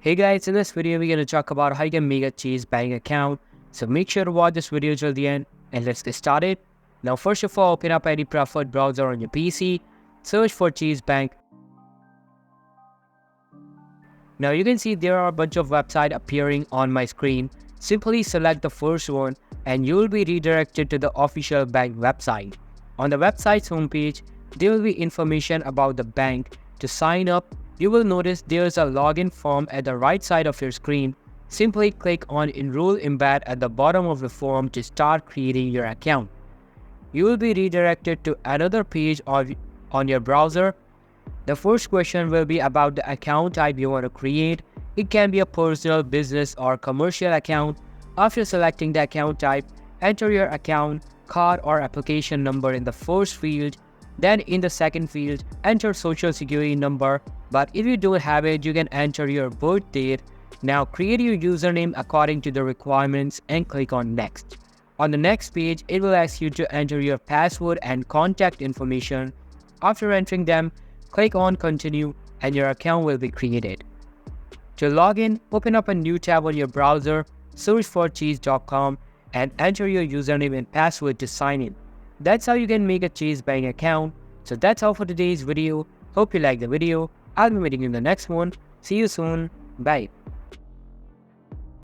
Hey guys, in this video we're going to talk about how you can make a Chase bank account. So make sure to watch this video till the end and let's get started. Now first of all, open up any preferred browser on your PC, search for Chase Bank. Now you can see there are a bunch of websites appearing on my screen. Simply select the first one and you will be redirected to the official bank website. On the website's homepage, there will be information about the bank. To sign up, you will notice there's a login form at the right side of your screen. Simply click on Enroll Embed at the bottom of the form to start creating your account. You will be redirected to another page on your browser. The first question will be about the account type you want to create. It can be a personal, business, or commercial account. After selecting the account type, enter your account, card, or application number in the first field. Then in the second field, enter social security number, but if you don't have it, you can enter your birth date. Now create your username according to the requirements and click on next. On the next page, it will ask you to enter your password and contact information. After entering them, click on continue and your account will be created. To log in, open up a new tab on your browser, search for chase.com and enter your username and password to sign in. That's how you can make a Chase Bank account. So that's all for today's video. Hope you liked the video. I'll be meeting you in the next one. See you soon. Bye.